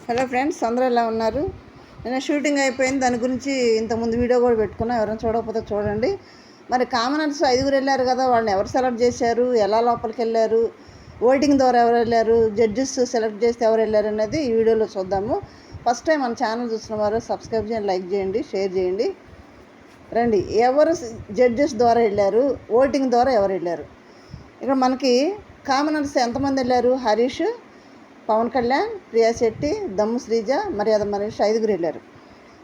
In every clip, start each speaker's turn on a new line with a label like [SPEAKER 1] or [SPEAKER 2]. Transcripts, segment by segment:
[SPEAKER 1] Hello friends, అందరూ ఎలా ఉన్నారు? నేను షూటింగ్ అయిపోయింది, దాని గురించి ఇంతకుముందు వీడియో కూడా పెట్టుకున్నా. ఎవరైనా చూడకపోతే చూడండి. మరి కామనర్స్ 5 వెళ్ళారు కదా, వాళ్ళని ఎవరు సెలెక్ట్ చేశారు, ఎలా లోపలికి వెళ్ళారు, ఓటింగ్ ద్వారా ఎవరు వెళ్ళారు, జడ్జెస్ సెలెక్ట్ చేస్తే ఎవరు వెళ్ళారు అనేది ఈ వీడియోలో చూద్దాము. ఫస్ట్ టైం మన ఛానల్ చూసిన వారు సబ్స్క్రైబ్ చేయండి, లైక్ చేయండి, షేర్ చేయండి. రండి, ఎవరు జడ్జెస్ ద్వారా వెళ్ళారు, ఓటింగ్ ద్వారా ఎవరు వెళ్ళారు. ఇక్కడ మనకి కామనర్స్ ఎంతమంది వెళ్ళారు? హరీష్, పవన్ కళ్యాణ్, ప్రియా శెట్టి, దమ్ము శ్రీజ, మర్యాద మనీష్ 5 వెళ్ళారు.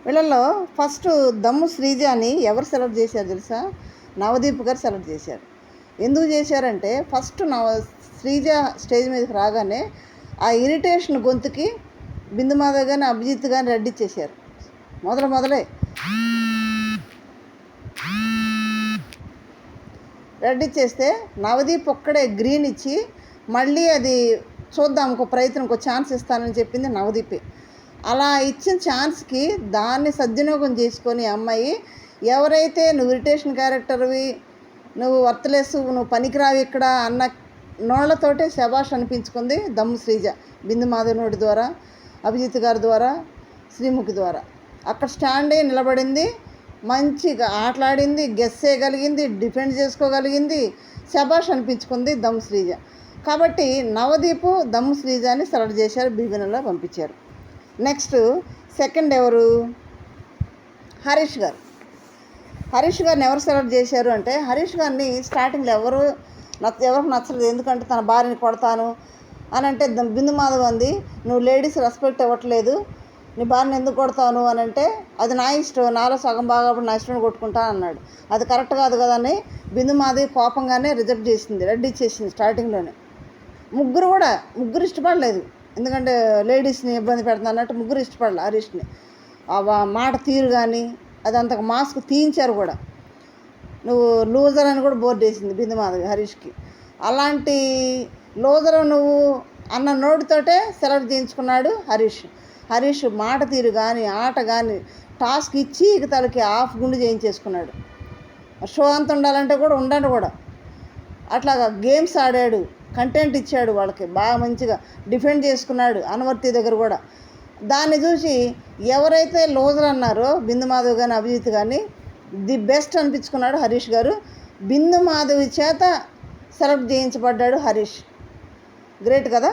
[SPEAKER 1] వీళ్ళల్లో ఫస్ట్ దమ్ము శ్రీజని ఎవరు సెలెక్ట్ చేశారు తెలుసా? నవదీప్ గారు సెలెక్ట్ చేశారు. ఎందుకు చేశారంటే, ఫస్ట్ శ్రీజ స్టేజ్ మీదకి రాగానే ఆ ఇరిటేషన్ గొంతుకి బిందు మాధవ్ కానీ అభిజిత్ కానీ రెడ్డిచ్చేశారు. మొదలే రెడ్డిచ్చేస్తే నవదీప్ ఒక్కడే గ్రీన్ ఇచ్చి మళ్ళీ అది చూద్దాం, ఒక ప్రయత్నం, ఒక ఛాన్స్ ఇస్తానని చెప్పింది నవదీపే. అలా ఇచ్చిన ఛాన్స్కి దాన్ని సద్వినియోగం చేసుకొని అమ్మాయి, ఎవరైతే నువ్వు ఇరిటేషన్ క్యారెక్టర్వి, నువ్వు వర్త్లెస్, నువ్వు పనికిరావి ఇక్కడ అన్న నోళ్లతోటే శబాష్ అనిపించుకుంది దమ్ము శ్రీజ. బిందు మాధవ్ నోటి ద్వారా, అభిజిత్ గారి ద్వారా, శ్రీముఖి ద్వారా అక్కడ స్టాండ్ అయ్యి నిలబడింది. మంచిగా ఆటలాడింది, గెస్ చేయగలిగింది, డిఫెండ్ చేసుకోగలిగింది, శబాష్ అనిపించుకుంది దమ్ము శ్రీజ. కాబట్టి నవదీపు దమ్ము శ్రీజాని సెలెక్ట్ చేశారు, బీబీనలో పంపించారు. నెక్స్ట్ సెకండ్ ఎవరు? హరీష్ గారు. హరీష్ గారిని ఎవరు సెలెక్ట్ చేశారు అంటే, హరీష్ గారిని స్టార్టింగ్లో ఎవరికి నచ్చలేదు. ఎందుకంటే తన భార్యని కొడతాను అని అంటే బిందు మాధవ్ అంది, నువ్వు లేడీస్ రెస్పెక్ట్ ఇవ్వట్లేదు, నీ భార్యని ఎందుకు కొడతాను అని అంటే, అది నా ఇష్టం, నాలో సగం బాగా నా ఇష్టం కొట్టుకుంటా అన్నాడు. అది కరెక్ట్ కాదు కదా అని బిందు మాధవ్ కోపంగానే రిజెక్ట్ చేసింది, రెడ్డి ఇచ్చేసింది స్టార్టింగ్లోనే. ముగ్గురు ఇష్టపడలేదు, ఎందుకంటే లేడీస్ని ఇబ్బంది పెడుతుంది అన్నట్టు ముగ్గురు ఇష్టపడలేదు హరీష్ని. మాట తీరు కానీ అదంత మాస్క్ తీయించారు కూడా. నువ్వు లూజర్ అని కూడా బోర్డు వేసింది బిందు మాధవి హరీష్కి. అలాంటి లూజర్ నువ్వు అన్న నోటితోటే సెలెక్ట్ చేయించుకున్నాడు హరీష్ మాట తీరు కానీ ఆట కానీ టాస్క్ ఇచ్చి తలకి హాఫ్ గుండు చేయించేసుకున్నాడు. షో అంత ఉండాలంటే కూడా ఉండండి కూడా. అట్లాగా గేమ్స్ ఆడాడు, కంటెంట్ ఇచ్చాడు, వాళ్ళకి బాగా మంచిగా డిఫెండ్ చేసుకున్నాడు అనువర్తి దగ్గర కూడా. దాన్ని చూసి ఎవరైతే లూజర్ అన్నారో బిందు మాధవ్ కానీ అభిజిత్ కానీ ది బెస్ట్ అనిపించుకున్నాడు హరీష్ గారు. బిందు మాధవి చేత సెలెక్ట్ చేయించబడ్డాడు హరీష్. గ్రేట్ కదా.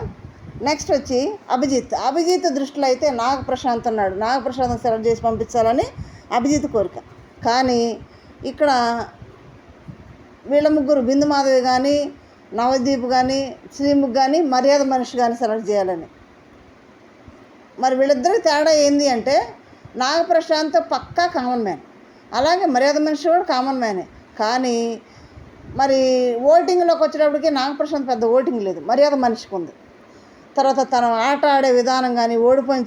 [SPEAKER 1] నెక్స్ట్ వచ్చి అభిజిత్ దృష్టిలో అయితే నాగప్రశాంత్ ఉన్నాడు. నాగప్రశాంత్ సెలెక్ట్ చేసి పంపించాలని అభిజిత్ కోరిక. కానీ ఇక్కడ వీళ్ళ ముగ్గురు బిందు మాధవి కానీ నవదీప్ కానీ శ్రీముఖ్ కానీ మర్యాద మనిషి కానీ సెలెక్ట్ చేయాలని. మరి వీళ్ళిద్దరికి తేడా ఏంది అంటే, నాగప్రశాంత్ పక్కా కామన్ మ్యాన్, అలాగే మర్యాద మనిషి కూడా కామన్ మ్యానే. కానీ మరి ఓటింగ్లోకి వచ్చేటప్పటికి నాగప్రశాంత్ పెద్ద ఓటింగ్ లేదు, మర్యాద మనిషికి ఉంది. తర్వాత తన ఆట ఆడే విధానం కానీ, ఓడిపోయిన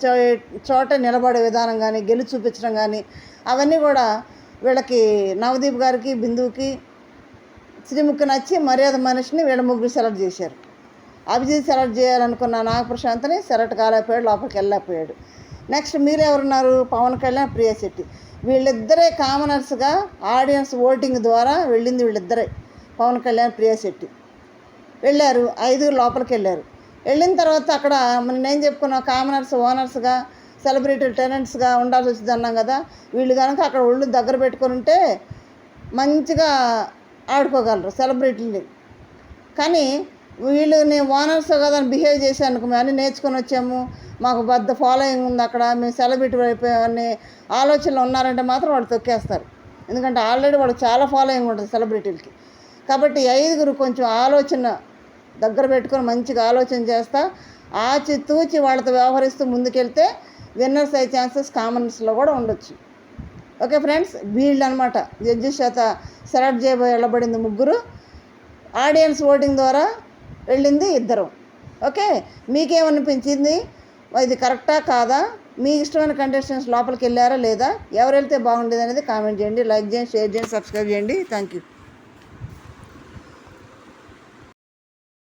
[SPEAKER 1] చోట నిలబడే విధానం కానీ, గెలిచి చూపించడం కానీ అవన్నీ కూడా వీళ్ళకి నవదీప్ గారికి, బిందువుకి, శ్రీముఖి నచ్చి మర్యాద మనిషిని వీళ్ళ ముగ్గురు సెలెక్ట్ చేశారు. అభిజిత్ సెలెక్ట్ చేయాలనుకున్న నాగప్రశాంత్ని సెలెక్ట్ కాలేకపోయాడు, లోపలికి వెళ్ళలేకపోయాడు. నెక్స్ట్ మీరు ఎవరున్నారు? పవన్ కళ్యాణ్, ప్రియా శెట్టి. వీళ్ళిద్దరే కామనర్స్గా ఆడియన్స్ ఓటింగ్ ద్వారా వెళ్ళింది వీళ్ళిద్దరే, పవన్ కళ్యాణ్, ప్రియా శెట్టి వెళ్ళారు. 5 లోపలికి వెళ్ళారు. వెళ్ళిన తర్వాత అక్కడ నేనేం చెప్పుకున్నా, కామనర్స్ ఓనర్స్గా, సెలబ్రిటీ టెనెంట్స్గా ఉండాల్సి వచ్చింది అన్నాం కదా. వీళ్ళు కనుక అక్కడ ఒళ్ళు దగ్గర పెట్టుకొని ఉంటే మంచిగా ఆడుకోగలరు సెలబ్రిటీని. కానీ వీళ్ళు నేను ఓనర్స్ కదా అని బిహేవ్ చేశాను, మేము అన్నీ నేర్చుకొని వచ్చాము, మాకు పెద్ద ఫాలోయింగ్ ఉంది అక్కడ, మేము సెలబ్రిటీ అయిపోయామని ఆలోచనలు ఉన్నారంటే మాత్రం వాళ్ళు తొక్కేస్తారు. ఎందుకంటే ఆల్రెడీ వాళ్ళకి చాలా ఫాలోయింగ్ ఉంటుంది సెలబ్రిటీలకి. కాబట్టి 5 కొంచెం ఆలోచన దగ్గర పెట్టుకొని మంచిగా ఆలోచన చేస్తా ఆచితూచి వాళ్ళతో వ్యవహరిస్తూ ముందుకెళ్తే విన్నర్స్ అయ్యే ఛాన్సెస్ కామనర్స్లో కూడా ఉండొచ్చు. ఓకే ఫ్రెండ్స్, వీళ్ళు అనమాట జడ్జెస్ చేత సెలెక్ట్ చేయబోయి వెళ్ళబడింది ముగ్గురు, ఆడియన్స్ ఓటింగ్ ద్వారా వెళ్ళింది 2. ఓకే, మీకేమనిపించింది? ఇది కరెక్టా కాదా? మీ ఇష్టమైన కంటెస్టెంట్స్ లోపలికి వెళ్ళారా లేదా? ఎవరు వెళ్తే బాగుండేది అనేది కామెంట్ చేయండి, లైక్ చేయండి, షేర్ చేయండి, సబ్స్క్రైబ్ చేయండి. Thank you.